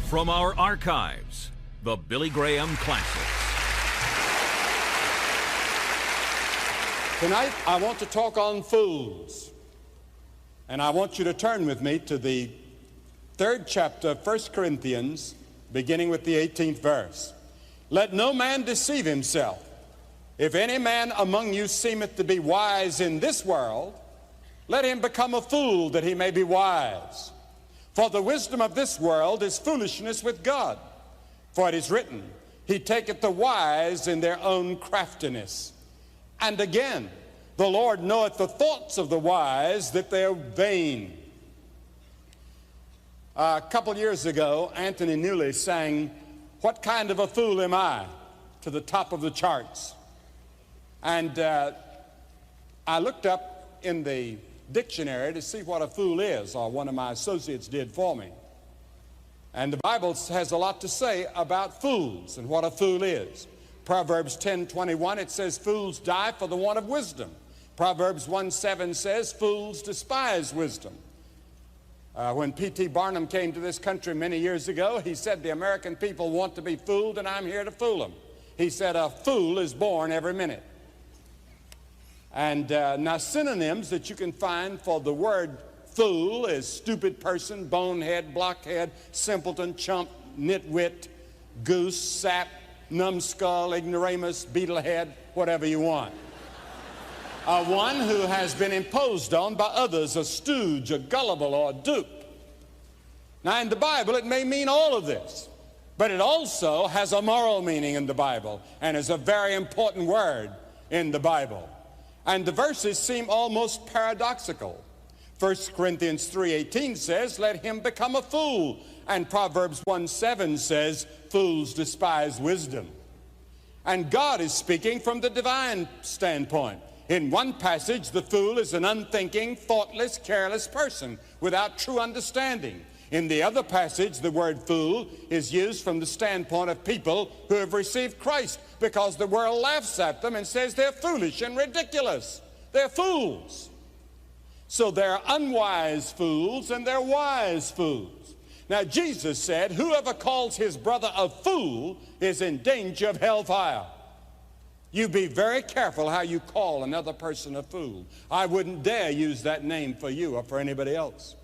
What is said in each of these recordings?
From our archives, the Billy Graham Classics. Tonight, I want to talk on fools. And I want you to turn with me to the 3rd chapter of 1 Corinthians, beginning with the 18th verse. Let no man deceive himself. If any man among you seemeth to be wise in this world, let him become a fool that he may be wise. For the wisdom of this world is foolishness with God. For it is written, He taketh the wise in their own craftiness. And again, the Lord knoweth the thoughts of the wise, that they are vain. A couple years ago, Anthony Newley sang, What Kind of a Fool Am I? To the top of the charts. And I looked up in the dictionary to see what a fool is, or one of my associates did for me. And the Bible has a lot to say about fools and what a fool is. Proverbs 10:21, it says, fools die for the want of wisdom. Proverbs 1:7 says, fools despise wisdom. When P.T. Barnum came to this country many years ago, he said, the American people want to be fooled, and I'm here to fool them. He said, a fool is born every minute. And now synonyms that you can find for the word fool is stupid person, bonehead, blockhead, simpleton, chump, nitwit, goose, sap, numbskull, ignoramus, beetlehead, whatever you want. One who has been imposed on by others, a stooge, a gullible, or a dupe. Now in the Bible it may mean all of this, but it also has a moral meaning in the Bible and is a very important word in the Bible. And the verses seem almost paradoxical. 1 Corinthians 3:18 says, let him become a fool. And Proverbs 1:7 says, fools despise wisdom. And God is speaking from the divine standpoint. In one passage, the fool is an unthinking, thoughtless, careless person without true understanding. In the other passage, the word fool is used from the standpoint of people who have received Christ, because the world laughs at them and says they're foolish and ridiculous. They're fools. So there are unwise fools and there are wise fools. Now Jesus said, whoever calls his brother a fool is in danger of hellfire. You be very careful how you call another person a fool. I wouldn't dare use that name for you or for anybody else.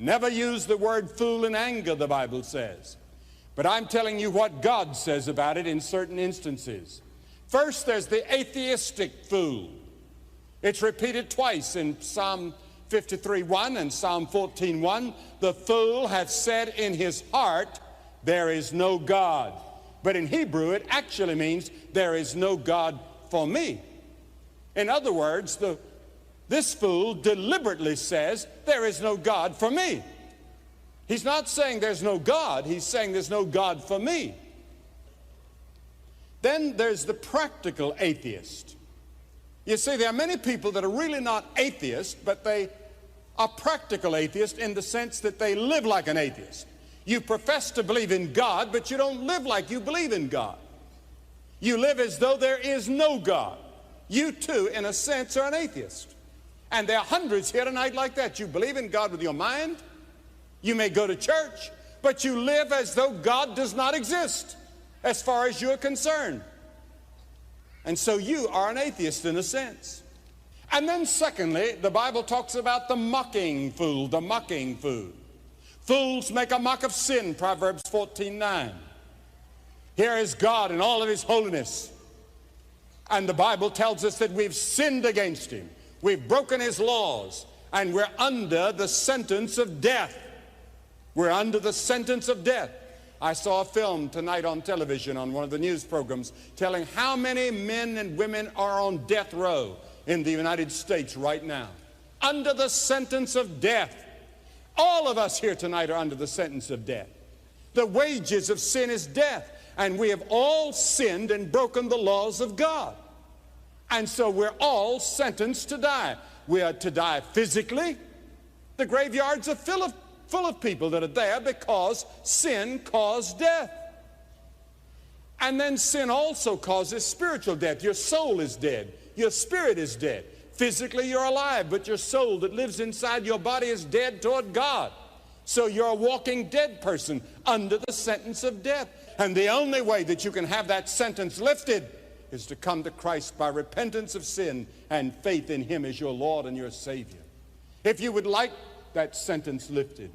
Never use the word fool in anger, the Bible says. But I'm telling you what God says about it in certain instances. First, there's the atheistic fool. It's repeated twice in Psalm 53:1 and Psalm 14:1. The fool hath said in his heart, there is no God. But in Hebrew, it actually means there is no God for me. In other words, this fool deliberately says, there is no God for me. He's not saying there's no God, he's saying there's no God for me. Then there's the practical atheist. You see, there are many people that are really not atheists, but they are practical atheists in the sense that they live like an atheist. You profess to believe in God, but you don't live like you believe in God. You live as though there is no God. You too, in a sense, are an atheist. And there are hundreds here tonight like that. You believe in God with your mind. You may go to church, but you live as though God does not exist as far as you're concerned. And so you are an atheist in a sense. And then secondly, the Bible talks about the mocking fool, the mocking fool. Fools make a mock of sin, Proverbs 14:9. Here is God in all of his holiness. And the Bible tells us that we've sinned against him. We've broken his laws, and we're under the sentence of death. We're under the sentence of death. I saw a film tonight on television on one of the news programs telling how many men and women are on death row in the United States right now. Under the sentence of death. All of us here tonight are under the sentence of death. The wages of sin is death, and we have all sinned and broken the laws of God. And so we're all sentenced to die. We are to die physically. The graveyards are full of people that are there because sin caused death. And then sin also causes spiritual death. Your soul is dead. Your spirit is dead. Physically you're alive, but your soul that lives inside your body is dead toward God. So you're a walking dead person under the sentence of death. And the only way that you can have that sentence lifted is to come to Christ by repentance of sin and faith in Him as your Lord and your Savior. If you would like that sentence lifted,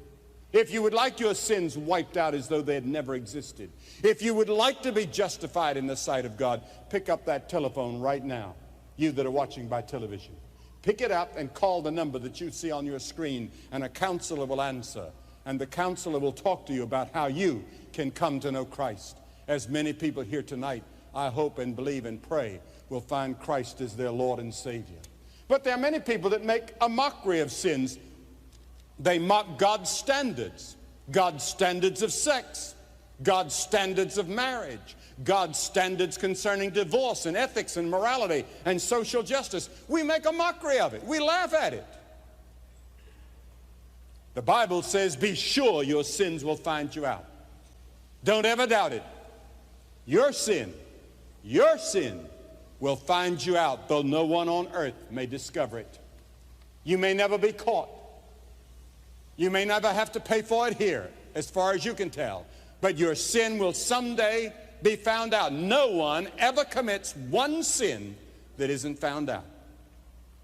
if you would like your sins wiped out as though they had never existed, if you would like to be justified in the sight of God, pick up that telephone right now, you that are watching by television. Pick it up and call the number that you see on your screen, and a counselor will answer. And the counselor will talk to you about how you can come to know Christ. As many people here tonight, I hope and believe and pray, will find Christ as their Lord and Savior. But there are many people that make a mockery of sins. They mock God's standards of sex, God's standards of marriage, God's standards concerning divorce and ethics and morality and social justice. We make a mockery of it. We laugh at it. The Bible says, be sure your sins will find you out. Don't ever doubt it. Your sin will find you out, though no one on earth may discover it. You may never be caught. You may never have to pay for it here, as far as you can tell. But your sin will someday be found out. No one ever commits one sin that isn't found out.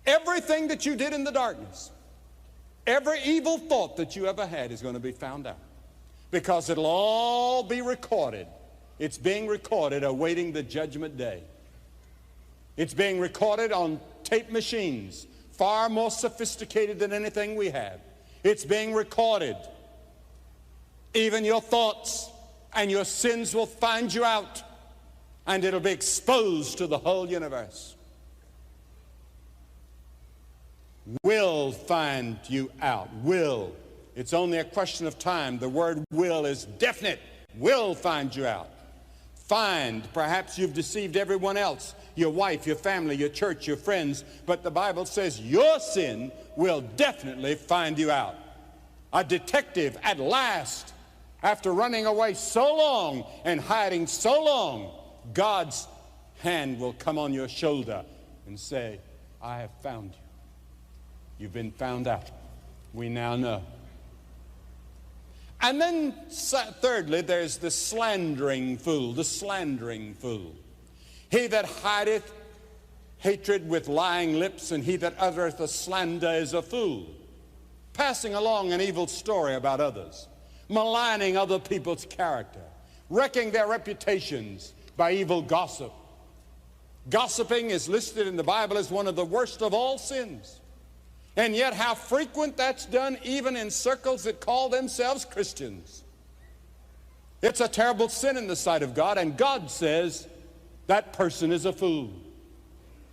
Everything that you did in the darkness, every evil thought that you ever had is going to be found out, because it'll all be recorded. It's being recorded awaiting the judgment day. It's being recorded on tape machines, far more sophisticated than anything we have. It's being recorded. Even your thoughts and your sins will find you out, and it'll be exposed to the whole universe. Will find you out. Will. It's only a question of time. The word will is definite. Will find you out. Find. Perhaps you've deceived everyone else, your wife, your family, your church, your friends, but the Bible says your sin will definitely find you out. A detective at last, after running away so long and hiding so long, God's hand will come on your shoulder and say, I have found you. You've been found out. We now know. And then thirdly, there's the slandering fool, the slandering fool. He that hideth hatred with lying lips, and he that uttereth a slander is a fool. Passing along an evil story about others, maligning other people's character, wrecking their reputations by evil gossip. Gossiping is listed in the Bible as one of the worst of all sins. And yet how frequent that's done even in circles that call themselves Christians. It's a terrible sin in the sight of God, and God says that person is a fool.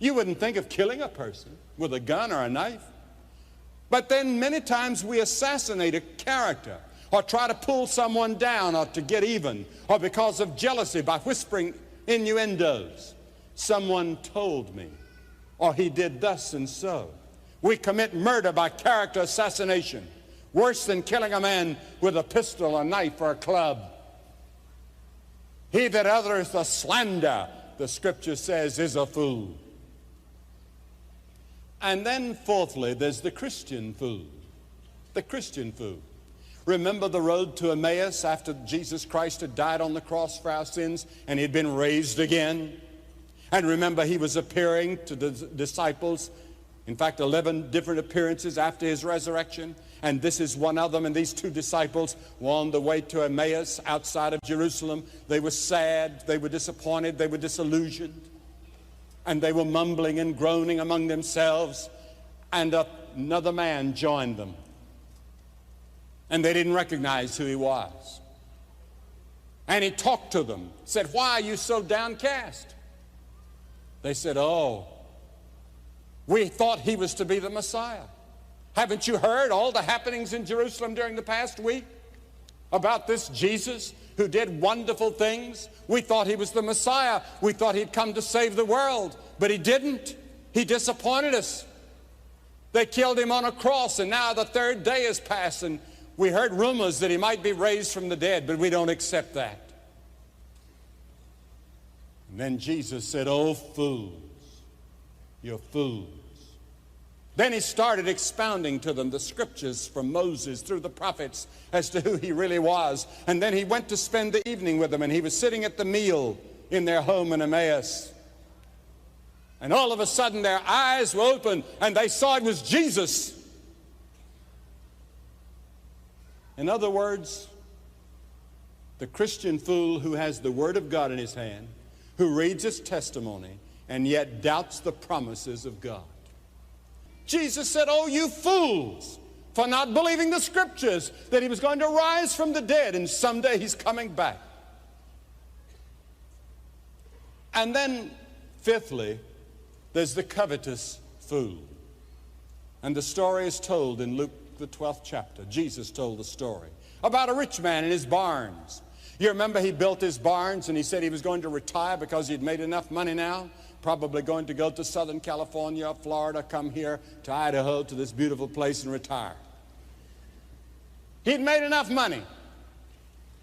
You wouldn't think of killing a person with a gun or a knife. But then many times we assassinate a character, or try to pull someone down, or to get even, or because of jealousy by whispering innuendos. Someone told me, or he did thus and so. We commit murder by character assassination, worse than killing a man with a pistol, a knife, or a club. He that uttereth a slander, the scripture says, is a fool. And then fourthly, there's the Christian fool. The Christian fool. Remember the road to Emmaus after Jesus Christ had died on the cross for our sins and he'd been raised again? And remember, he was appearing to the disciples, in fact 11 different appearances after his resurrection, and this is one of them. And these two disciples were on the way to Emmaus outside of Jerusalem. They were sad, they were disappointed, they were disillusioned, and they were mumbling and groaning among themselves, and another man joined them, and they didn't recognize who he was. And he talked to them, said, "Why are you so downcast?" They said, "Oh, we thought he was to be the Messiah. Haven't you heard all the happenings in Jerusalem during the past week about this Jesus who did wonderful things? We thought he was the Messiah. We thought he'd come to save the world, but he didn't. He disappointed us. They killed him on a cross, and now the third day has passed, and we heard rumors that he might be raised from the dead, but we don't accept that." And then Jesus said, "Oh, fools, you're fools. Then he started expounding to them the scriptures from Moses through the prophets as to who he really was. And then he went to spend the evening with them, and he was sitting at the meal in their home in Emmaus. And all of a sudden their eyes were open and they saw it was Jesus. In other words, the Christian fool who has the Word of God in his hand, who reads his testimony, and yet doubts the promises of God. Jesus said, "Oh, you fools, for not believing the scriptures, that he was going to rise from the dead and someday he's coming back." And then, fifthly, there's the covetous fool. And the story is told in Luke, the 12th chapter. Jesus told the story about a rich man in his barns. You remember he built his barns and he said he was going to retire because he'd made enough money now, probably going to go to Southern California, Florida, come here to Idaho, to this beautiful place and retire. He'd made enough money.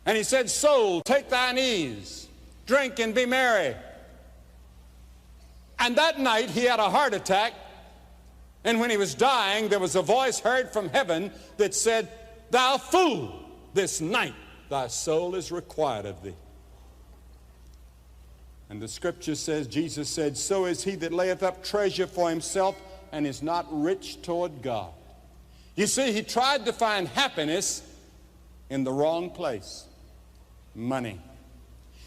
And he said, "Soul, take thine ease, drink and be merry." And that night he had a heart attack. And when he was dying, there was a voice heard from heaven that said, "Thou fool, this night thy soul is required of thee." And the scripture says, Jesus said, "So is he that layeth up treasure for himself and is not rich toward God." You see, he tried to find happiness in the wrong place. Money.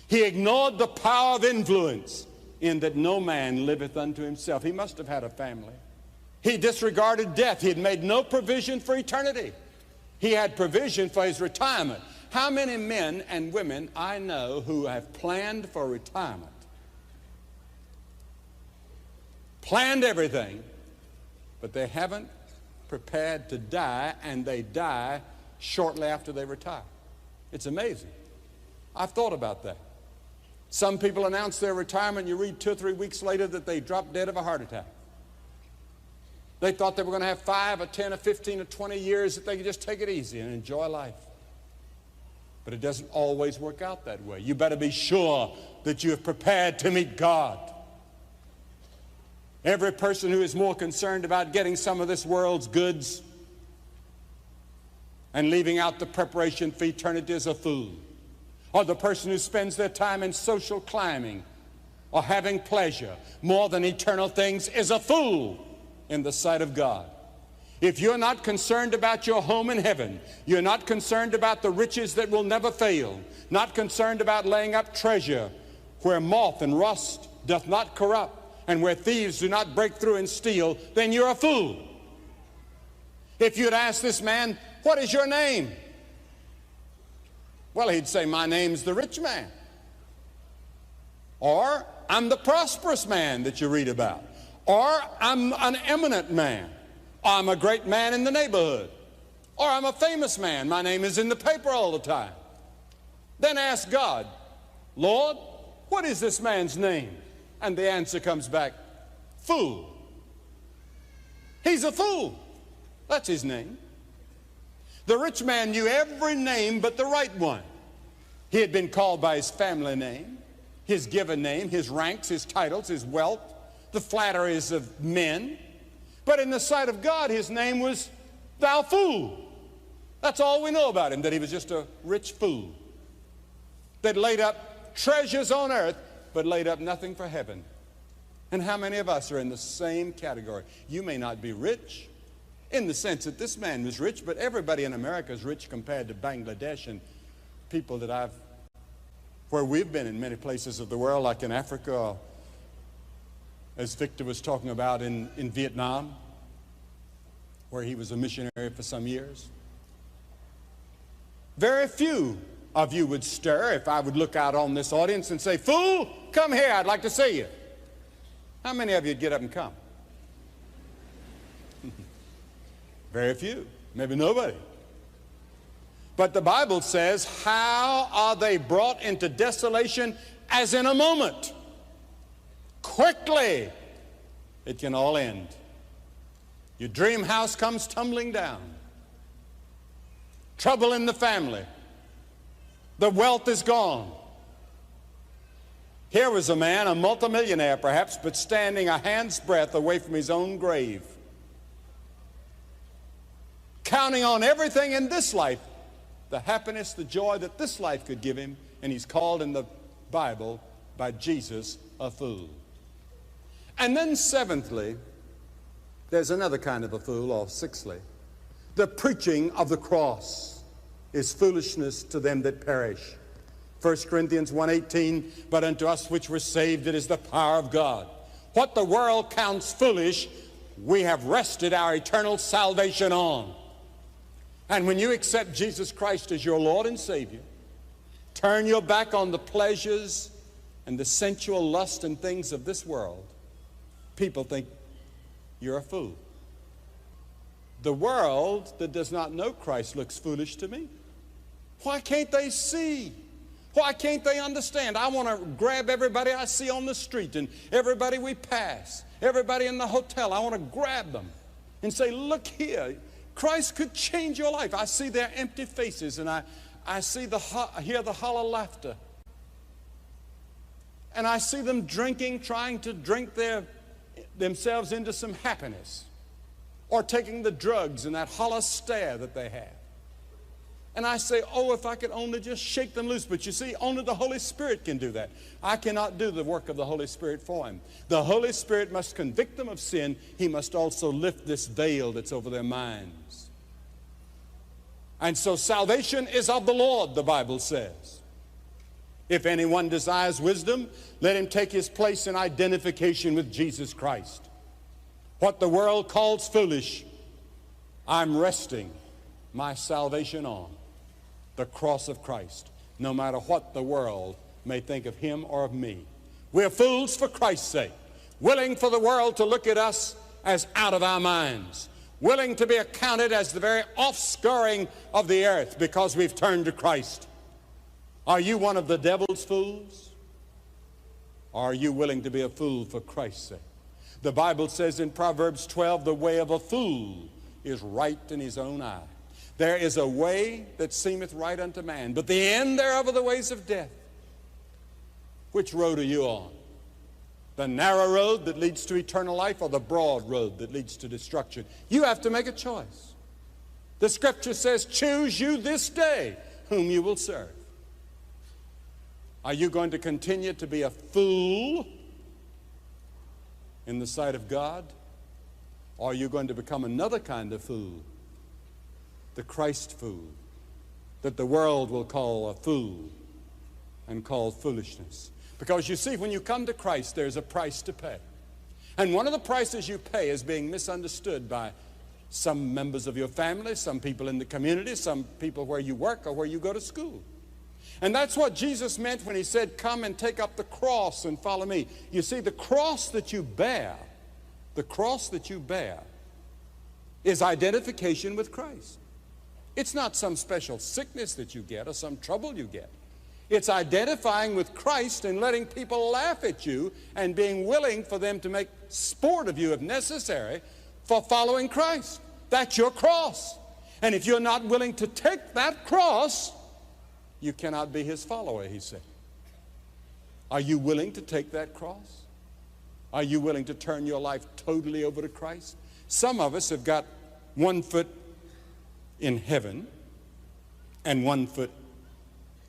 He ignored the power of influence, in that no man liveth unto himself. He must have had a family. He disregarded death. He had made no provision for eternity. He had provision for his retirement. How many men and women I know who have planned for retirement, planned everything, but they haven't prepared to die, and they die shortly after they retire. It's amazing. I've thought about that. Some people announce their retirement, you read 2 or 3 weeks later that they drop dead of a heart attack. They thought they were going to have 5 or 10 or 15 or 20 years that they could just take it easy and enjoy life. But it doesn't always work out that way. You better be sure that you have prepared to meet God. Every person who is more concerned about getting some of this world's goods and leaving out the preparation for eternity is a fool. Or the person who spends their time in social climbing or having pleasure more than eternal things is a fool in the sight of God. If you're not concerned about your home in heaven, you're not concerned about the riches that will never fail, not concerned about laying up treasure where moth and rust doth not corrupt, and where thieves do not break through and steal, then you're a fool. If you'd ask this man, "What is your name?" Well, he'd say, "My name's the rich man." Or, "I'm the prosperous man that you read about." Or, "I'm an eminent man." Or, "I'm a great man in the neighborhood." Or, "I'm a famous man. My name is in the paper all the time." Then ask God, "Lord, what is this man's name?" And the answer comes back, "Fool." He's a fool. That's his name. The rich man knew every name but the right one. He had been called by his family name, his given name, his ranks, his titles, his wealth, the flatteries of men. But in the sight of God, his name was "Thou fool." That's all we know about him, that he was just a rich fool that laid up treasures on earth but laid up nothing for heaven. And how many of us are in the same category? You may not be rich in the sense that this man was rich, but everybody in America is rich compared to Bangladesh and people that where we've been in many places of the world, like in Africa, or as Victor was talking about in Vietnam, where he was a missionary for some years. Very few of you would stir if I would look out on this audience and say, "Fool, come here, I'd like to see you." How many of you would get up and come? Very few, maybe nobody. But the Bible says, "How are they brought into desolation as in a moment? Quickly it can all end." Your dream house comes tumbling down. Trouble in the family. The wealth is gone. Here was a man, a multimillionaire perhaps, but standing a hand's breadth away from his own grave. counting on everything in this life, the happiness, the joy that this life could give him, and he's called in the Bible by Jesus a fool. And then seventhly, there's another kind of a fool, or sixthly, the preaching of the cross is foolishness to them that perish. 1 Corinthians 1:18, but unto us which were saved it is the power of God. What the world counts foolish, we have rested our eternal salvation on. And when you accept Jesus Christ as your Lord and Savior, turn your back on the pleasures and the sensual lust and things of this world, people think you're a fool. The world that does not know Christ looks foolish to me. Why can't they see? Why can't they understand? I want to grab everybody I see on the street and everybody we pass, everybody in the hotel. I want to grab them and say, look here, Christ could change your life. I see their empty faces and I hear the hollow laughter. And I see them drinking, trying to drink themselves into some happiness, or taking the drugs and that hollow stare that they have. And I say, oh, if I could only just shake them loose. But you see, only the Holy Spirit can do that. I cannot do the work of the Holy Spirit for him. The Holy Spirit must convict them of sin. He must also lift this veil that's over their minds. And so salvation is of the Lord, the Bible says. If anyone desires wisdom, let him take his place in identification with Jesus Christ. What the world calls foolish, I'm resting my salvation on the cross of Christ, no matter what the world may think of him or of me. We're fools for Christ's sake, willing for the world to look at us as out of our minds, willing to be accounted as the very offscouring of the earth because we've turned to Christ. Are you one of the devil's fools? Or are you willing to be a fool for Christ's sake? The Bible says in Proverbs 12, the way of a fool is right in his own eye. There is a way that seemeth right unto man, but the end thereof are the ways of death. Which road are you on? The narrow road that leads to eternal life, or the broad road that leads to destruction? You have to make a choice. The Scripture says, choose you this day whom you will serve. Are you going to continue to be a fool in the sight of God? Or are you going to become another kind of fool? The Christ fool, that the world will call a fool and call foolishness. Because you see, when you come to Christ, there's a price to pay. And one of the prices you pay is being misunderstood by some members of your family, some people in the community, some people where you work or where you go to school. And that's what Jesus meant when he said, come and take up the cross and follow me. You see, the cross that you bear is identification with Christ. It's not some special sickness that you get or some trouble you get. It's identifying with Christ and letting people laugh at you and being willing for them to make sport of you if necessary for following Christ. That's your cross. And if you're not willing to take that cross, you cannot be his follower, he said. Are you willing to take that cross? Are you willing to turn your life totally over to Christ? Some of us have got one foot in heaven and one foot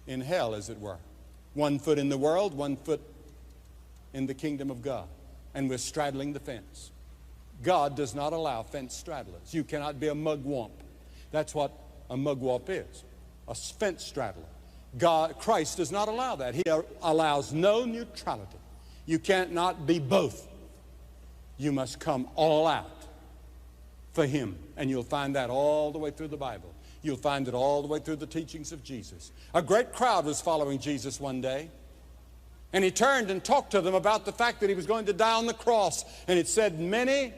in hell, as it were. One foot in the world, one foot in the kingdom of God. And we're straddling the fence. God does not allow fence straddlers. You cannot be a mugwump. That's what a mugwump is, a fence straddler. Christ does not allow that. He allows no neutrality. You can't not be both. You must come all out for him. And you'll find that all the way through the Bible. You'll find it all the way through the teachings of Jesus. A great crowd was following Jesus one day. And he turned and talked to them about the fact that he was going to die on the cross. And it said many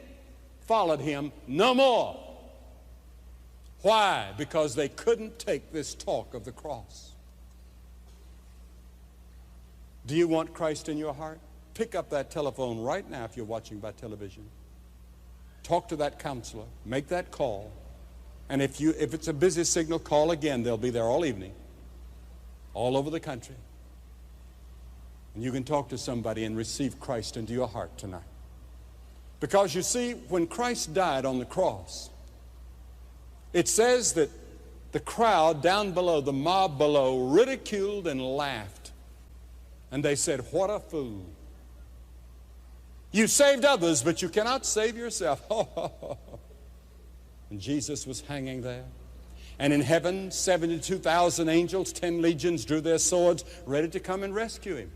followed him no more. Why? Because they couldn't take this talk of the cross. Do you want Christ in your heart? Pick up that telephone right now if you're watching by television. Talk to that counselor. Make that call. And if it's a busy signal, call again. They'll be there all evening, all over the country. And you can talk to somebody and receive Christ into your heart tonight. Because you see, when Christ died on the cross, It says that the crowd down below, the mob below, ridiculed and laughed. And they said, "What a fool. You saved others, but you cannot save yourself." And Jesus was hanging there. And in heaven, 72,000 angels, 10 legions drew their swords, ready to come and rescue him.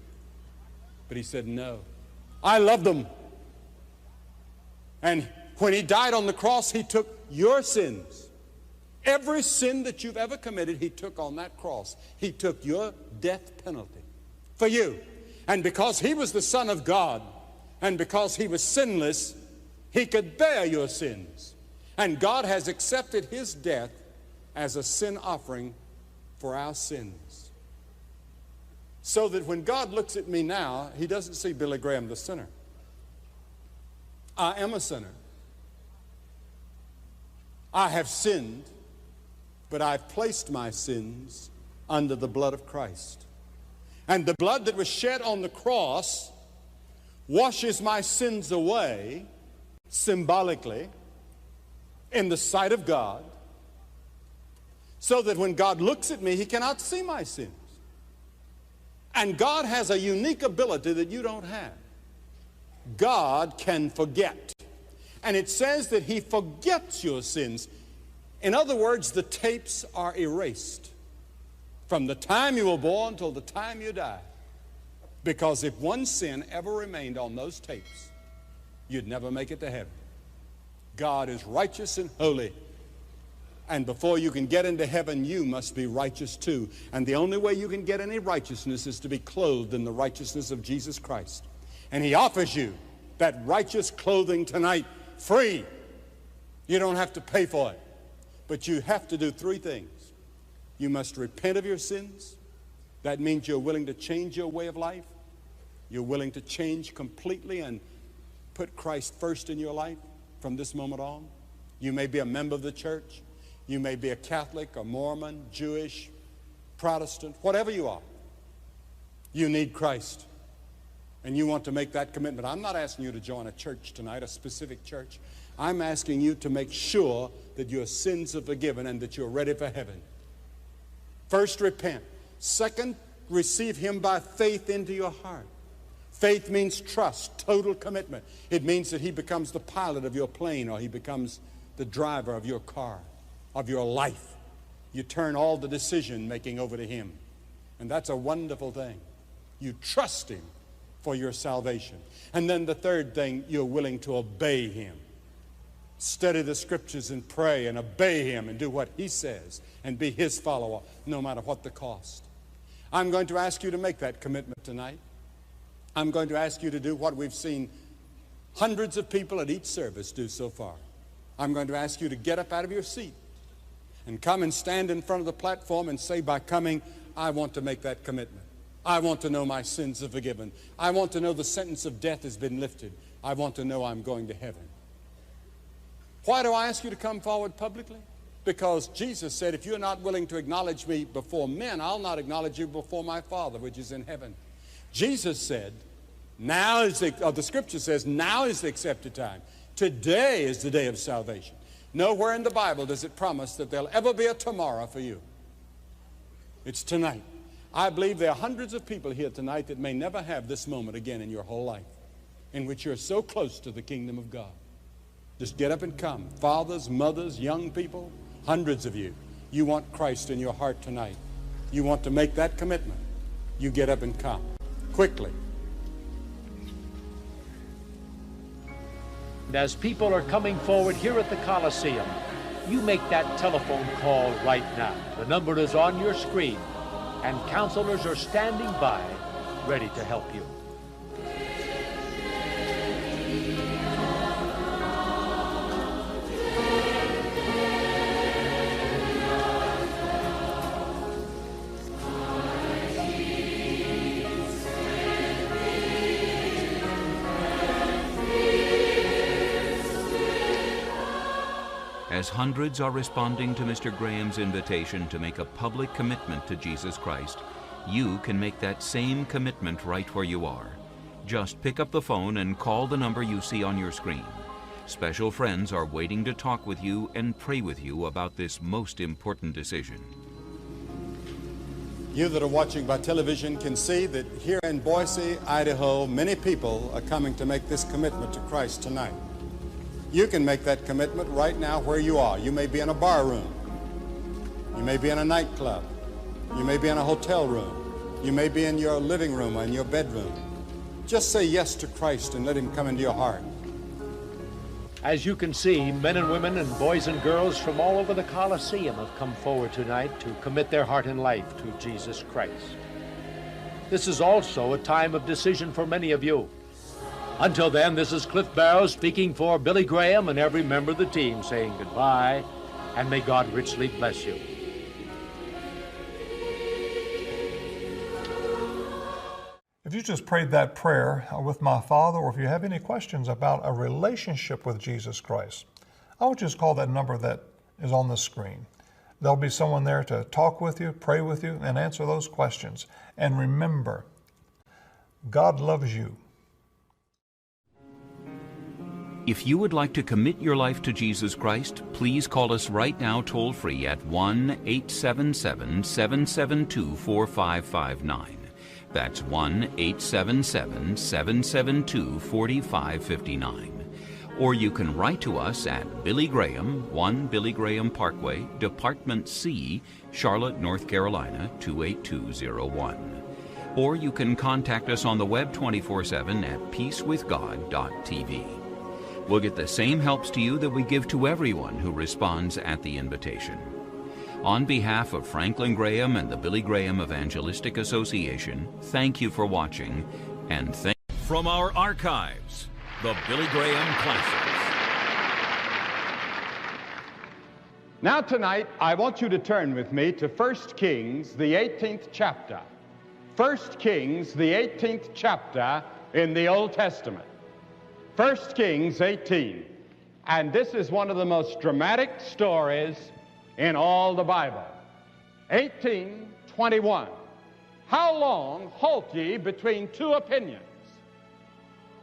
But he said, "No, I love them." And when he died on the cross, he took your sins. Every sin that you've ever committed, he took on that cross. He took your death penalty for you. And because he was the Son of God, and because he was sinless, he could bear your sins. And God has accepted his death as a sin offering for our sins. So that when God looks at me now, he doesn't see Billy Graham the sinner. I am a sinner. I have sinned, but I've placed my sins under the blood of Christ. And the blood that was shed on the cross washes my sins away symbolically in the sight of God, so that when God looks at me, he cannot see my sins. And God has a unique ability that you don't have. God can forget. And it says that he forgets your sins. In other words, the tapes are erased from the time you were born till the time you die. Because if one sin ever remained on those tapes, you'd never make it to heaven. God is righteous and holy. And before you can get into heaven, you must be righteous too. And the only way you can get any righteousness is to be clothed in the righteousness of Jesus Christ. And he offers you that righteous clothing tonight, free. You don't have to pay for it. But you have to do three things. You must repent of your sins. That means you're willing to change your way of life. You're willing to change completely and put Christ first in your life from this moment on. You may be a member of the church. You may be a Catholic, a Mormon, Jewish, Protestant, whatever you are. You need Christ. And you want to make that commitment. I'm not asking you to join a church tonight, a specific church. I'm asking you to make sure that your sins are forgiven and that you're ready for heaven. First, repent. Second, receive him by faith into your heart. Faith means trust, total commitment. It means that he becomes the pilot of your plane, or he becomes the driver of your car, of your life. You turn all the decision making over to him. And that's a wonderful thing. You trust him for your salvation. And then the third thing, you're willing to obey him. Study the scriptures and pray and obey him and do what he says and be his follower no matter what the cost. I'm going to ask you to make that commitment tonight. I'm going to ask you to do what we've seen hundreds of people at each service do so far. I'm going to ask you to get up out of your seat and come and stand in front of the platform and say, by coming, I want to make that commitment. I want to know my sins are forgiven. I want to know the sentence of death has been lifted. I want to know I'm going to heaven. Why do I ask you to come forward publicly? Because Jesus said, if you're not willing to acknowledge me before men, I'll not acknowledge you before my Father, which is in heaven. Jesus said, the scripture says, now is the accepted time. Today is the day of salvation. Nowhere in the Bible does it promise that there'll ever be a tomorrow for you. It's tonight. I believe there are hundreds of people here tonight that may never have this moment again in your whole life, in which you're so close to the kingdom of God. Just get up and come. Fathers, mothers, young people, hundreds of you. You want Christ in your heart tonight. You want to make that commitment. You get up and come. Quickly. And as people are coming forward here at the Coliseum, you make that telephone call right now. The number is on your screen, and counselors are standing by, ready to help you. As hundreds are responding to Mr. Graham's invitation to make a public commitment to Jesus Christ, you can make that same commitment right where you are. Just pick up the phone and call the number you see on your screen. Special friends are waiting to talk with you and pray with you about this most important decision. You that are watching by television can see that here in Boise, Idaho, many people are coming to make this commitment to Christ tonight. You can make that commitment right now where you are. You may be in a bar room. You may be in a nightclub. You may be in a hotel room. You may be in your living room or in your bedroom. Just say yes to Christ and let him come into your heart. As you can see, men and women and boys and girls from all over the Coliseum have come forward tonight to commit their heart and life to Jesus Christ. This is also a time of decision for many of you. Until then, this is Cliff Barrow speaking for Billy Graham and every member of the team saying goodbye, and may God richly bless you. If you just prayed that prayer with my Father, or if you have any questions about a relationship with Jesus Christ, I would just call that number that is on the screen. There'll be someone there to talk with you, pray with you, and answer those questions. And remember, God loves you. If you would like to commit your life to Jesus Christ, please call us right now toll-free at 1-877-772-4559. That's 1-877-772-4559. Or you can write to us at Billy Graham, 1 Billy Graham Parkway, Department C, Charlotte, North Carolina, 28201. Or you can contact us on the web 24/7 at peacewithgod.tv. We'll get the same helps to you that we give to everyone who responds at the invitation. On behalf of Franklin Graham and the Billy Graham Evangelistic Association, thank you for watching, and thank you. From our archives, the Billy Graham Classics. Now tonight, I want you to turn with me to 1 Kings, the 18th chapter. 1 Kings, the 18th chapter in the Old Testament. 1 Kings 18. And this is one of the most dramatic stories in all the Bible. 18:21. How long halt ye between two opinions?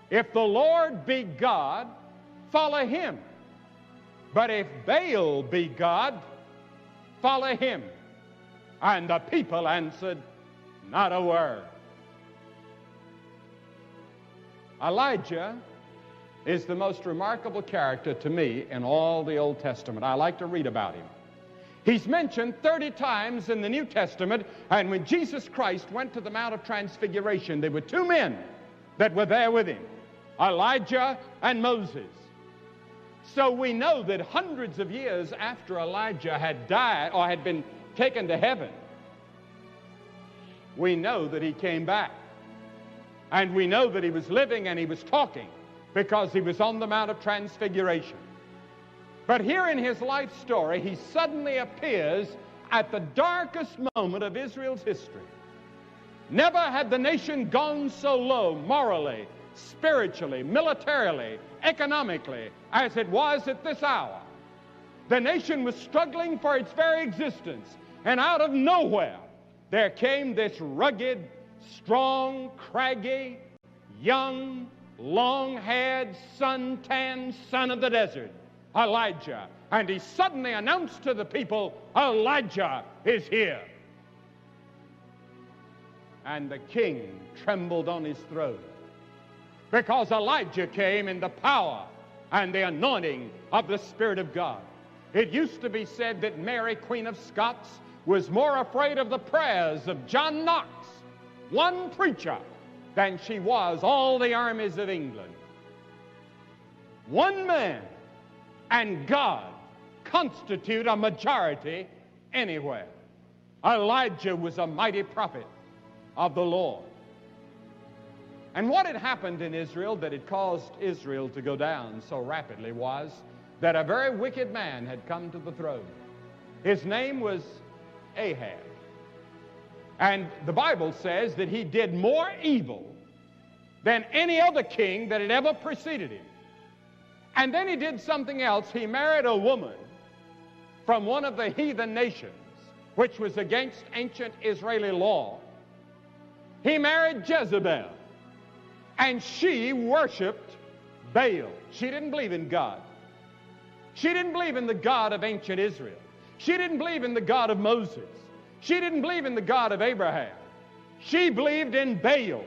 If the Lord be God, follow him. But if Baal be God, follow him. And the people answered, not a word. Elijah is the most remarkable character to me in all the Old Testament. I like to read about him. He's mentioned 30 times in the New Testament, and when Jesus Christ went to the Mount of Transfiguration, there were two men that were there with him, Elijah and Moses. So we know that hundreds of years after Elijah had died or had been taken to heaven, we know that he came back. And we know that he was living and he was talking because he was on the Mount of Transfiguration. But here in his life story, he suddenly appears at the darkest moment of Israel's history. Never had the nation gone so low morally, spiritually, militarily, economically, as it was at this hour. The nation was struggling for its very existence, and out of nowhere, there came this rugged, strong, craggy, young, long-haired, sun-tanned son of the desert, Elijah. And he suddenly announced to the people, Elijah is here. And the king trembled on his throne because Elijah came in the power and the anointing of the Spirit of God. It used to be said that Mary, Queen of Scots, was more afraid of the prayers of John Knox, one preacher, than she was all the armies of England. One man and God constitute a majority anywhere. Elijah was a mighty prophet of the Lord. And what had happened in Israel that had caused Israel to go down so rapidly was that a very wicked man had come to the throne. His name was Ahab. And the Bible says that he did more evil than any other king that had ever preceded him. And then he did something else. He married a woman from one of the heathen nations, which was against ancient Israeli law. He married Jezebel, and she worshiped Baal. She didn't believe in God. She didn't believe in the God of ancient Israel. She didn't believe in the God of Moses. She didn't believe in the God of Abraham. She believed in Baal.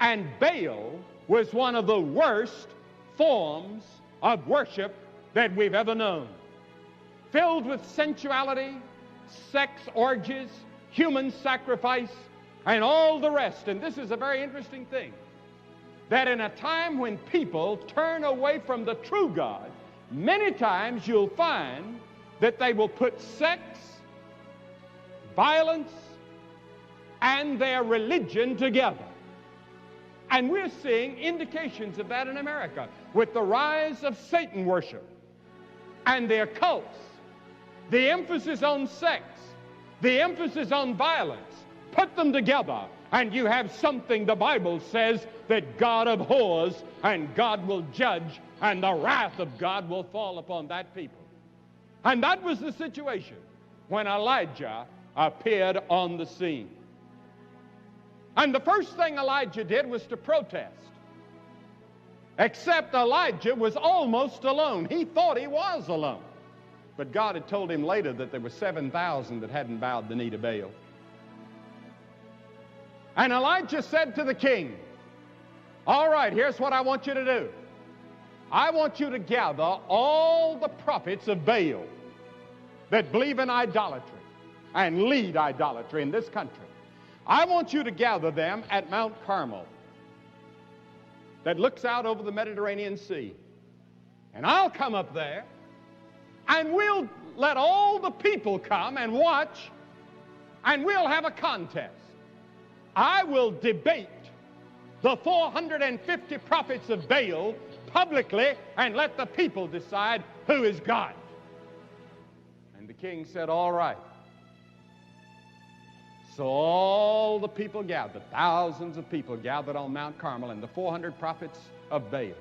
And Baal was one of the worst forms of worship that we've ever known. Filled with sensuality, sex orgies, human sacrifice, and all the rest. And this is a very interesting thing, that in a time when people turn away from the true God, many times you'll find that they will put sex, violence, and their religion together. And we're seeing indications of that in America with the rise of Satan worship and their cults, the emphasis on sex, the emphasis on violence. Put them together and you have something the Bible says that God abhors, and God will judge, and the wrath of God will fall upon that people. And that was the situation when Elijah appeared on the scene. And the first thing Elijah did was to protest. Except Elijah was almost alone. He thought he was alone. But God had told him later that there were 7,000 that hadn't bowed the knee to Baal. And Elijah said to the king, all right, here's what I want you to do. I want you to gather all the prophets of Baal that believe in idolatry and lead idolatry in this country. I want you to gather them at Mount Carmel that looks out over the Mediterranean Sea. And I'll come up there, and we'll let all the people come and watch, and we'll have a contest. I will debate the 450 prophets of Baal publicly and let the people decide who is God. And the king said, all right. So all the people gathered, thousands of people gathered on Mount Carmel, and the 400 prophets of Baal.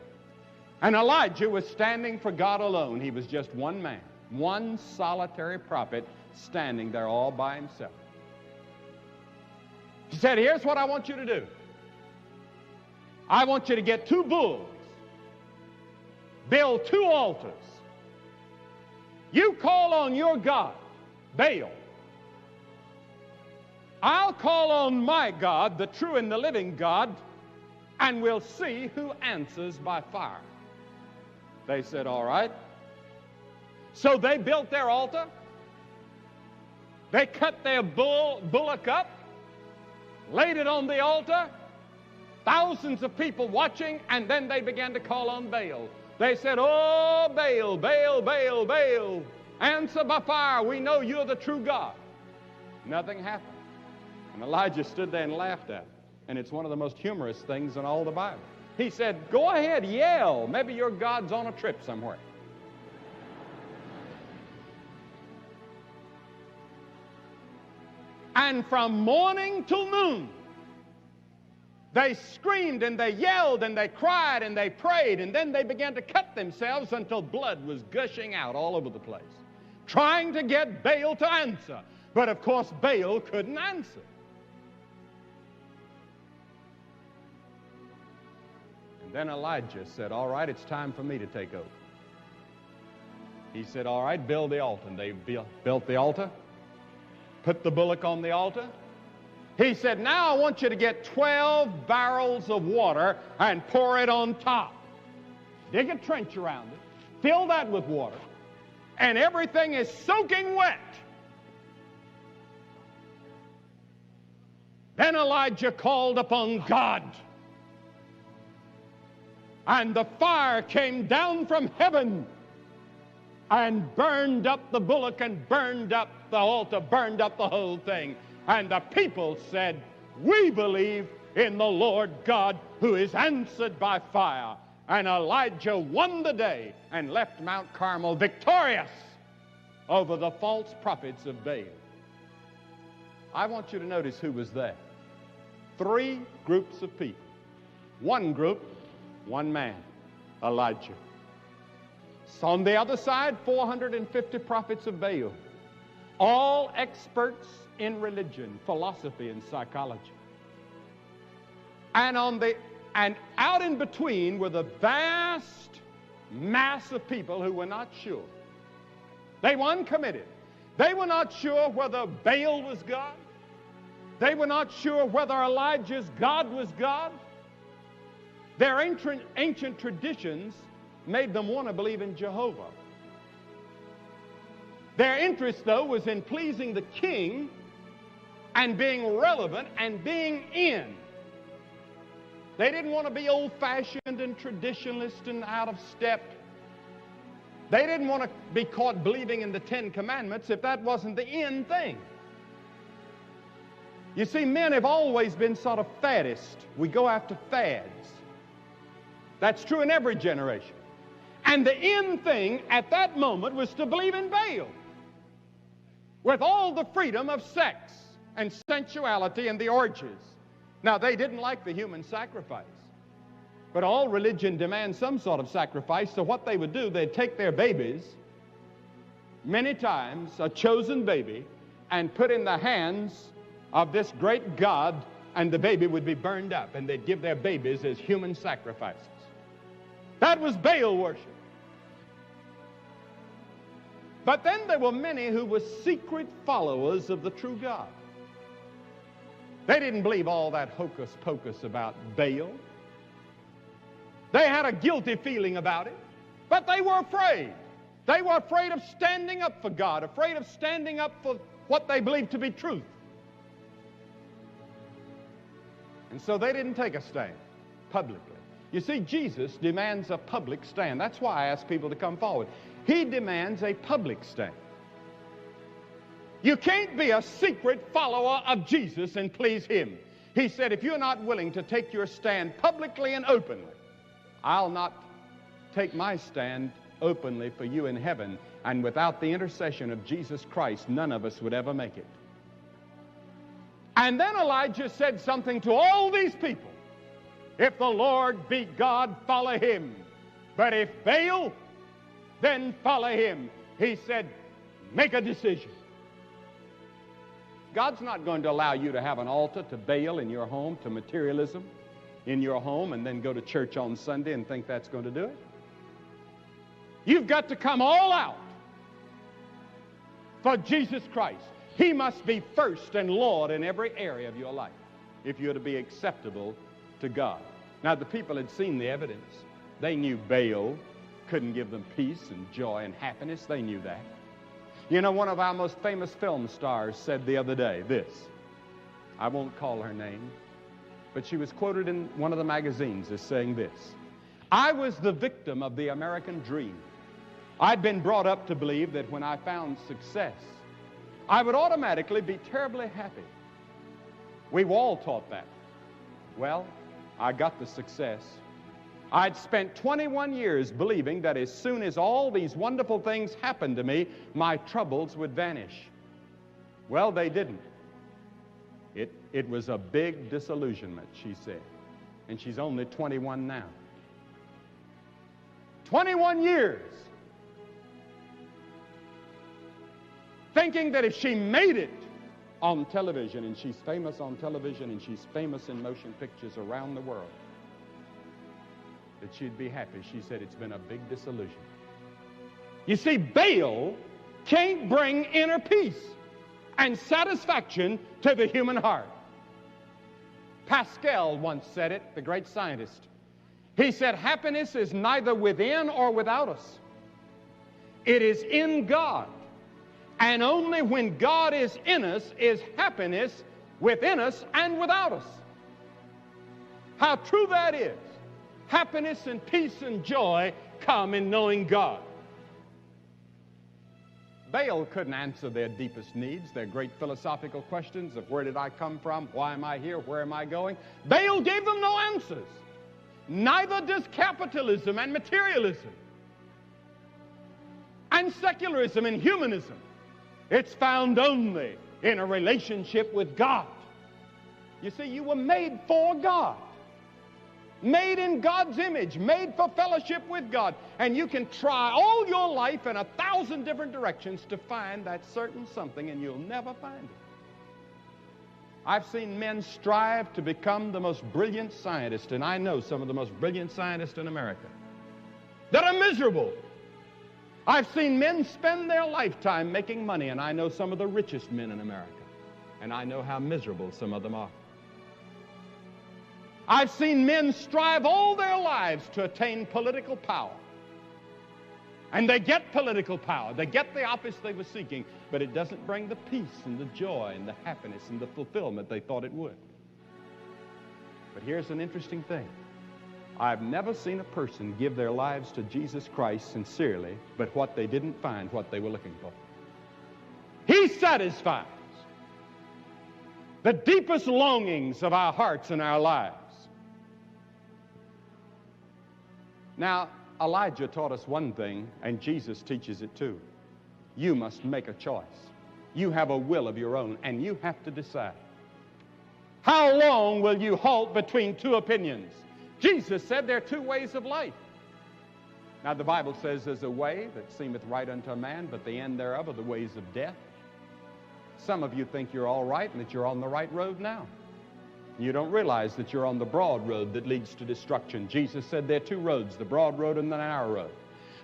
And Elijah was standing for God alone. He was just one man, one solitary prophet standing there all by himself. He said, here's what I want you to do. I want you to get 2 bulls, build 2 altars. You call on your God, Baal. I'll call on my God, the true and the living God, and we'll see who answers by fire. They said, all right. So they built their altar. They cut their bullock up, laid it on the altar, thousands of people watching, and then they began to call on Baal. They said, oh, Baal, Baal, Baal, Baal, answer by fire. We know you're the true God. Nothing happened. And Elijah stood there and laughed at it. And it's one of the most humorous things in all the Bible. He said, go ahead, yell. Maybe your God's on a trip somewhere. And from morning till noon, they screamed and they yelled and they cried and they prayed, and then they began to cut themselves until blood was gushing out all over the place, trying to get Baal to answer. But of course, Baal couldn't answer. And then Elijah said, all right, it's time for me to take over. He said, all right, build the altar. And they built the altar, put the bullock on the altar. He said, now I want you to get 12 barrels of water and pour it on top. Dig a trench around it, fill that with water, and everything is soaking wet. Then Elijah called upon God, and the fire came down from heaven and burned up the bullock and burned up the altar, burned up the whole thing. And the people said, we believe in the Lord God who is answered by fire. And Elijah won the day and left Mount Carmel victorious over the false prophets of Baal. I want you to notice who was there. 3 groups of people. One group, one man, Elijah. So on the other side, 450 prophets of Baal, all experts in religion, philosophy, and psychology. And on the And out in between were the vast mass of people who were not sure. They were uncommitted. They were not sure whether Baal was God. They were not sure whether Elijah's God was God. Their ancient traditions made them want to believe in Jehovah. Their interest, though, was in pleasing the king and being relevant and being in. They didn't want to be old-fashioned and traditionalist and out of step. They didn't want to be caught believing in the Ten Commandments if that wasn't the end thing. You see, men have always been sort of faddist. We go after fads. That's true in every generation. And the end thing at that moment was to believe in Baal with all the freedom of sex and sensuality and the orgies. Now, they didn't like the human sacrifice, but all religion demands some sort of sacrifice, so what they would do, they'd take their babies, many times a chosen baby, and put in the hands of this great God, and the baby would be burned up, and they'd give their babies as human sacrifices. That was Baal worship. But then there were many who were secret followers of the true God. They didn't believe all that hocus pocus about Baal. They had a guilty feeling about it, but they were afraid. They were afraid of standing up for God, afraid of standing up for what they believed to be truth. And so they didn't take a stand publicly. You see, Jesus demands a public stand. That's why I ask people to come forward. He demands a public stand. You can't be a secret follower of Jesus and please him. He said, if you're not willing to take your stand publicly and openly, I'll not take my stand openly for you in heaven. And without the intercession of Jesus Christ, none of us would ever make it. And then Elijah said something to all these people. If the Lord be God, follow him. But if Baal, then follow him. He said, make a decision. God's not going to allow you to have an altar to Baal in your home, to materialism in your home, and then go to church on Sunday and think that's going to do it. You've got to come all out for Jesus Christ. He must be first and Lord in every area of your life if you're to be acceptable to God. Now, the people had seen the evidence. They knew Baal couldn't give them peace and joy and happiness. They knew that. You know, one of our most famous film stars said the other day this. I won't call her name, but she was quoted in one of the magazines as saying this. I was the victim of the American dream. I'd been brought up to believe that when I found success, I would automatically be terribly happy. We were all taught that. Well, I got the success. I'd spent 21 years believing that as soon as all these wonderful things happened to me, my troubles would vanish. Well, they didn't. It was a big disillusionment, she said. And she's only 21 now. 21 years. Thinking that if she made it on television, and she's famous on television, and she's famous in motion pictures around the world, that she'd be happy. She said it's been a big disillusion. You see, Baal can't bring inner peace and satisfaction to the human heart. Pascal once said it, the great scientist. He said, happiness is neither within or without us. It is in God. And only when God is in us is happiness within us and without us. How true that is. Happiness and peace and joy come in knowing God. Baal couldn't answer their deepest needs, their great philosophical questions of where did I come from, why am I here, where am I going? Baal gave them no answers. Neither does capitalism and materialism and secularism and humanism. It's found only in a relationship with God. You see, you were made for God. Made in God's image, made for fellowship with God. And you can try all your life in 1,000 different directions to find that certain something, and you'll never find it. I've seen men strive to become the most brilliant scientists, and I know some of the most brilliant scientists in America that are miserable. I've seen men spend their lifetime making money, and I know some of the richest men in America, and I know how miserable some of them are. I've seen men strive all their lives to attain political power. And they get political power. They get the office they were seeking, but it doesn't bring the peace and the joy and the happiness and the fulfillment they thought it would. But here's an interesting thing. I've never seen a person give their lives to Jesus Christ sincerely, but what they didn't find what they were looking for. He satisfies the deepest longings of our hearts and our lives. Now, Elijah taught us one thing, and Jesus teaches it too. You must make a choice. You have a will of your own, and you have to decide. How long will you halt between two opinions? Jesus said there are two ways of life. Now, the Bible says there's a way that seemeth right unto a man, but the end thereof are the ways of death. Some of you think you're all right and that you're on the right road now. You don't realize that you're on the broad road that leads to destruction. Jesus said there are two roads, the broad road and the narrow road.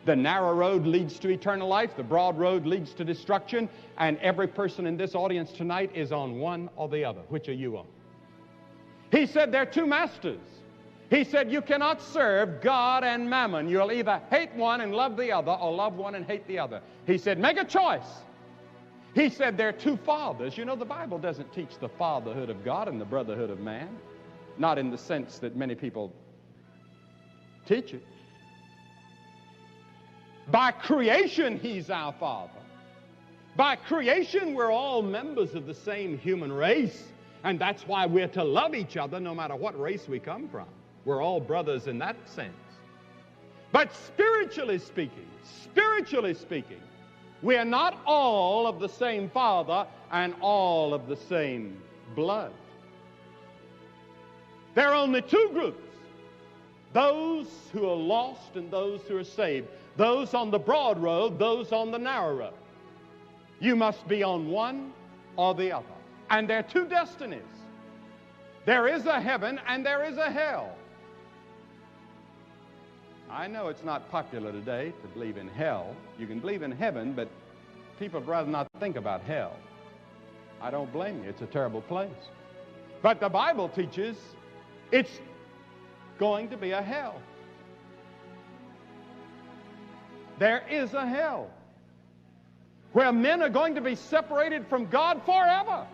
The narrow road leads to eternal life. The broad road leads to destruction. And every person in this audience tonight is on one or the other. Which are you on? He said there are two masters. He said you cannot serve God and mammon. You'll either hate one and love the other or love one and hate the other. He said make a choice. He said there are two fathers. You know, the Bible doesn't teach the fatherhood of God and the brotherhood of man. Not in the sense that many people teach it. By creation, He's our Father. By creation, we're all members of the same human race. And that's why we're to love each other no matter what race we come from. We're all brothers in that sense. But spiritually speaking, we are not all of the same Father and all of the same blood. There are only two groups. Those who are lost and those who are saved. Those on the broad road, those on the narrow road. You must be on one or the other. And there are two destinies. There is a heaven and there is a hell. I know it's not popular today to believe in hell. You can believe in heaven, but people would rather not think about hell. I don't blame you. It's a terrible place. But the Bible teaches it's going to be a hell. There is a hell where men are going to be separated from God forever.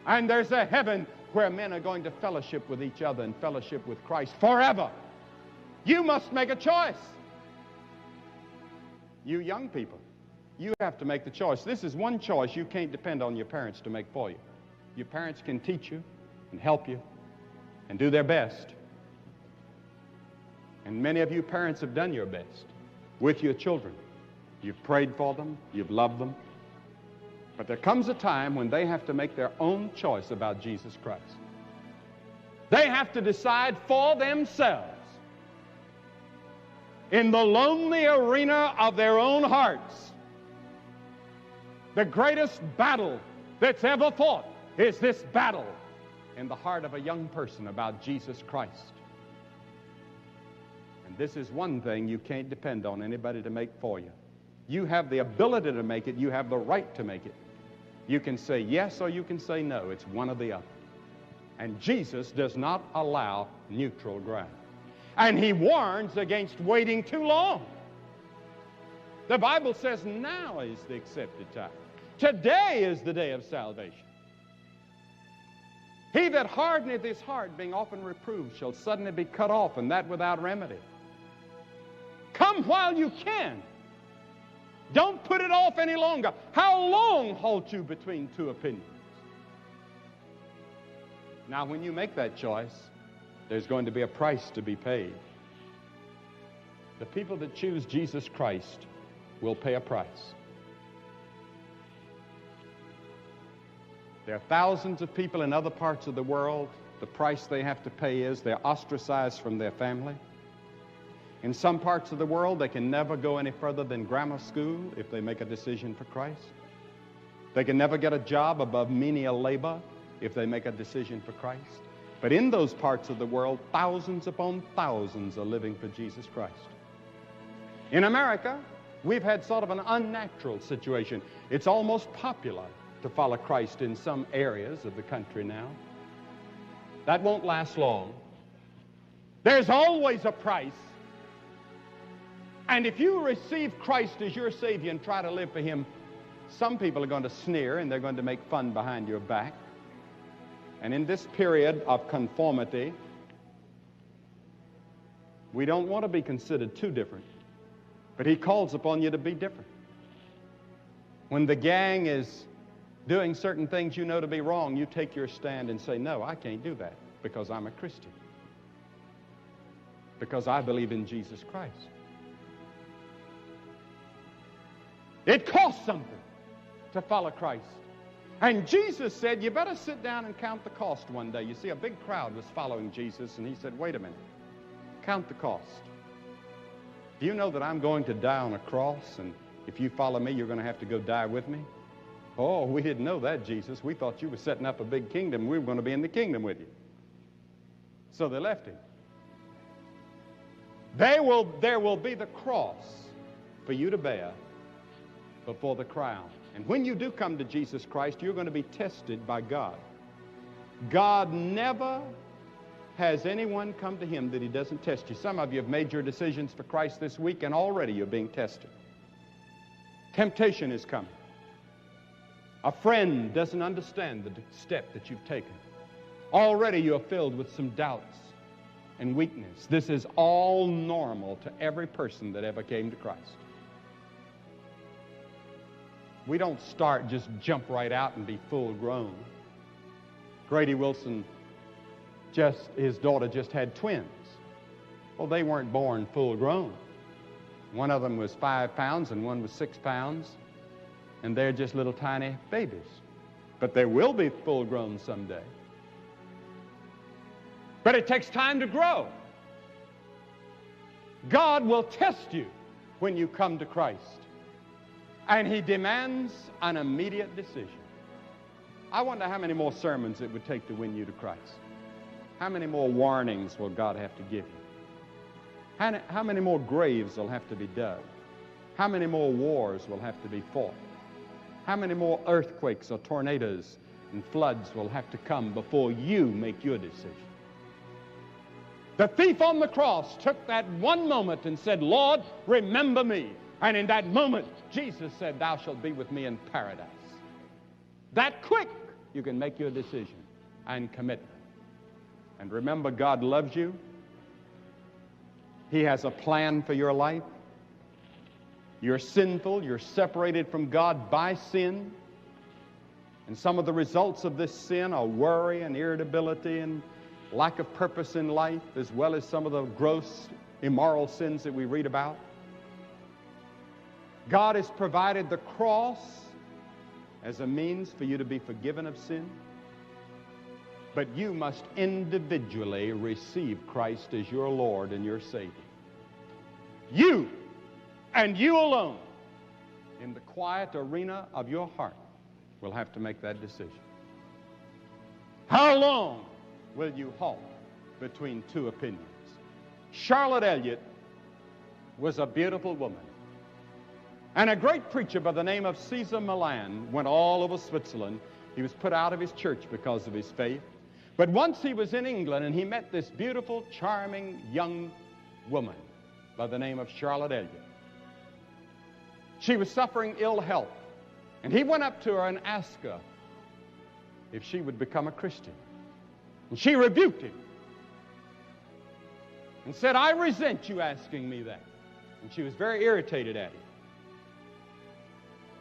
And there's a heaven where men are going to fellowship with each other and fellowship with Christ forever. You must make a choice. You young people, you have to make the choice. This is one choice you can't depend on your parents to make for you. Your parents can teach you and help you and do their best. And many of you parents have done your best with your children. You've prayed for them, you've loved them. But there comes a time when they have to make their own choice about Jesus Christ. They have to decide for themselves in the lonely arena of their own hearts. The greatest battle that's ever fought is this battle in the heart of a young person about Jesus Christ. And this is one thing you can't depend on anybody to make for you. You have the ability to make it. You have the right to make it. You can say yes or you can say no. It's one or the other. And Jesus does not allow neutral ground. And He warns against waiting too long. The Bible says now is the accepted time. Today is the day of salvation. He that hardeneth his heart, being often reproved, shall suddenly be cut off, and that without remedy. Come while you can. Don't put it off any longer. How long halt you between two opinions? Now, when you make that choice, there's going to be a price to be paid. The people that choose Jesus Christ will pay a price. There are thousands of people in other parts of the world. The price they have to pay is they're ostracized from their family. In some parts of the world, they can never go any further than grammar school if they make a decision for Christ. They can never get a job above menial labor if they make a decision for Christ. But in those parts of the world, thousands upon thousands are living for Jesus Christ. In America, we've had sort of an unnatural situation. It's almost popular to follow Christ in some areas of the country now. That won't last long. There's always a price. And if you receive Christ as your Savior and try to live for Him, some people are going to sneer and they're going to make fun behind your back. And in this period of conformity, we don't want to be considered too different. But He calls upon you to be different. When the gang is doing certain things you know to be wrong, you take your stand and say, no, I can't do that because I'm a Christian. Because I believe in Jesus Christ. It costs something to follow Christ. And Jesus said, you better sit down and count the cost one day. You see, a big crowd was following Jesus, and He said, wait a minute, count the cost. Do you know that I'm going to die on a cross, and if you follow me, you're going to have to go die with me? Oh, we didn't know that, Jesus. We thought you were setting up a big kingdom. We were going to be in the kingdom with you. So they left Him. There will be the cross for you to bear before the crown. And when you do come to Jesus Christ, you're going to be tested by God. God never has anyone come to Him that He doesn't test you. Some of you have made your decisions for Christ this week, and already you're being tested. Temptation is coming. A friend doesn't understand the step that you've taken. Already you're filled with some doubts and weakness. This is all normal to every person that ever came to Christ. We don't just jump right out and be full grown. Grady Wilson, his daughter just had twins. Well, they weren't born full grown. One of them was 5 pounds and one was 6 pounds. And they're just little tiny babies. But they will be full grown someday. But it takes time to grow. God will test you when you come to Christ. And He demands an immediate decision. I wonder how many more sermons it would take to win you to Christ. How many more warnings will God have to give you? How many more graves will have to be dug? How many more wars will have to be fought? How many more earthquakes or tornadoes and floods will have to come before you make your decision? The thief on the cross took that one moment and said, Lord, remember me. And in that moment, Jesus said, thou shalt be with me in paradise. That quick, you can make your decision and commitment. And remember, God loves you. He has a plan for your life. You're sinful. You're separated from God by sin. And some of the results of this sin are worry and irritability and lack of purpose in life, as well as some of the gross, immoral sins that we read about. God has provided the cross as a means for you to be forgiven of sin. But you must individually receive Christ as your Lord and your Savior. You, and you alone, in the quiet arena of your heart, will have to make that decision. How long will you halt between two opinions? Charlotte Elliott was a beautiful woman. And a great preacher by the name of Caesar Milan went all over Switzerland. He was put out of his church because of his faith. But once he was in England and he met this beautiful, charming young woman by the name of Charlotte Elliott. She was suffering ill health. And he went up to her and asked her if she would become a Christian. And she rebuked him and said, I resent you asking me that. And she was very irritated at him.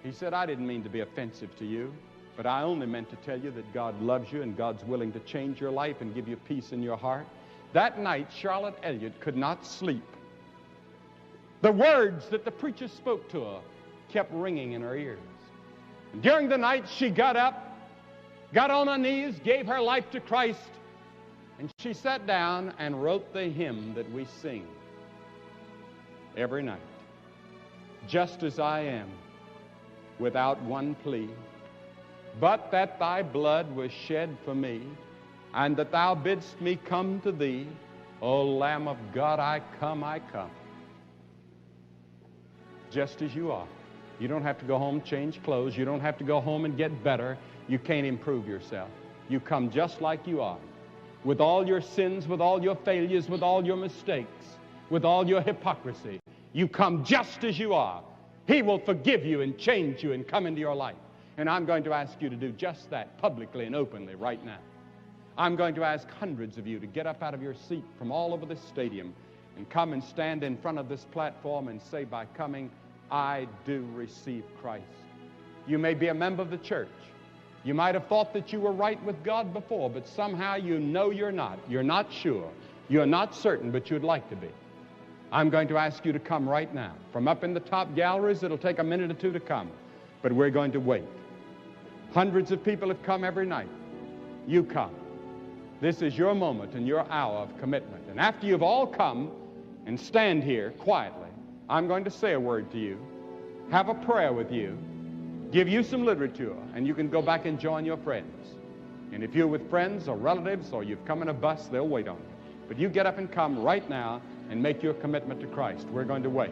He said, I didn't mean to be offensive to you, but I only meant to tell you that God loves you and God's willing to change your life and give you peace in your heart. That night, Charlotte Elliott could not sleep. The words that the preacher spoke to her kept ringing in her ears. And during the night, she got up, got on her knees, gave her life to Christ, and she sat down and wrote the hymn that we sing every night. Just as I am, without one plea, but that thy blood was shed for me, and that thou bidst me come to thee. O Lamb of God, I come, I come. Just as you are. You don't have to go home, change clothes. You don't have to go home and get better. You can't improve yourself. You come just like you are, with all your sins, with all your failures, with all your mistakes, with all your hypocrisy. You come just as you are. He will forgive you and change you and come into your life. And I'm going to ask you to do just that publicly and openly right now. I'm going to ask hundreds of you to get up out of your seat from all over this stadium and come and stand in front of this platform and say, by coming, I do receive Christ. You may be a member of the church. You might have thought that you were right with God before, but somehow you know you're not. You're not sure. You're not certain, but you'd like to be. I'm going to ask you to come right now. From up in the top galleries, it'll take a minute or two to come, but we're going to wait. Hundreds of people have come every night. You come. This is your moment and your hour of commitment. And after you've all come and stand here quietly, I'm going to say a word to you, have a prayer with you, give you some literature, and you can go back and join your friends. And if you're with friends or relatives or you've come in a bus, they'll wait on you. But you get up and come right now and make your commitment to Christ. We're going to wait.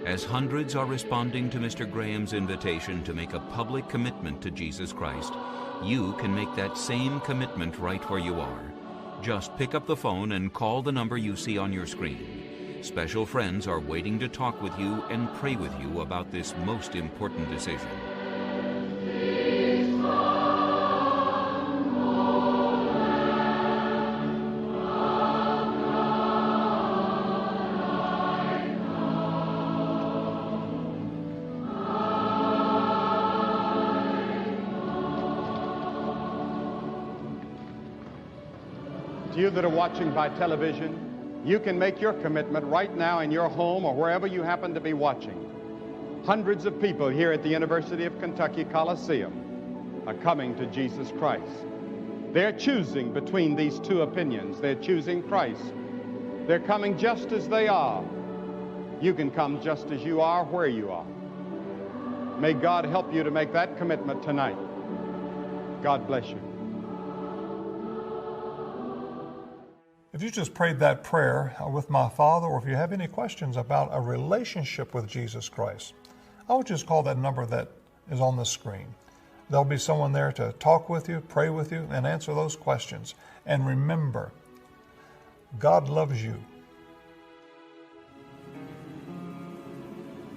As hundreds are responding to Mr. Graham's invitation to make a public commitment to Jesus Christ, you can make that same commitment right where you are. Just pick up the phone and call the number you see on your screen. Special friends are waiting to talk with you and pray with you about this most important decision. You that are watching by television, you can make your commitment right now in your home or wherever you happen to be watching. Hundreds of people here at the University of Kentucky Coliseum are coming to Jesus Christ. They're choosing between these two opinions. They're choosing Christ. They're coming just as they are. You can come just as you are, where you are. May God help you to make that commitment tonight. God bless you. If you just prayed that prayer with my Father, or if you have any questions about a relationship with Jesus Christ, I would just call that number that is on the screen. There'll be someone there to talk with you, pray with you, and answer those questions. And remember, God loves you.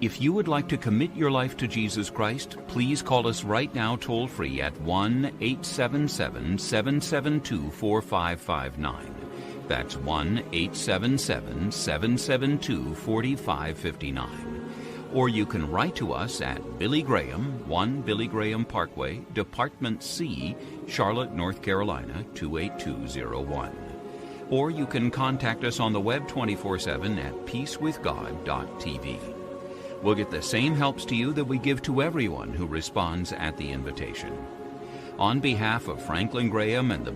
If you would like to commit your life to Jesus Christ, please call us right now toll-free at 1-877-772-4559. That's 1-877-772-4559. Or you can write to us at Billy Graham, 1 Billy Graham Parkway, Department C, Charlotte, North Carolina, 28201. Or you can contact us on the web 24/7 at peacewithgod.tv. We'll get the same helps to you that we give to everyone who responds at the invitation. On behalf of Franklin Graham and the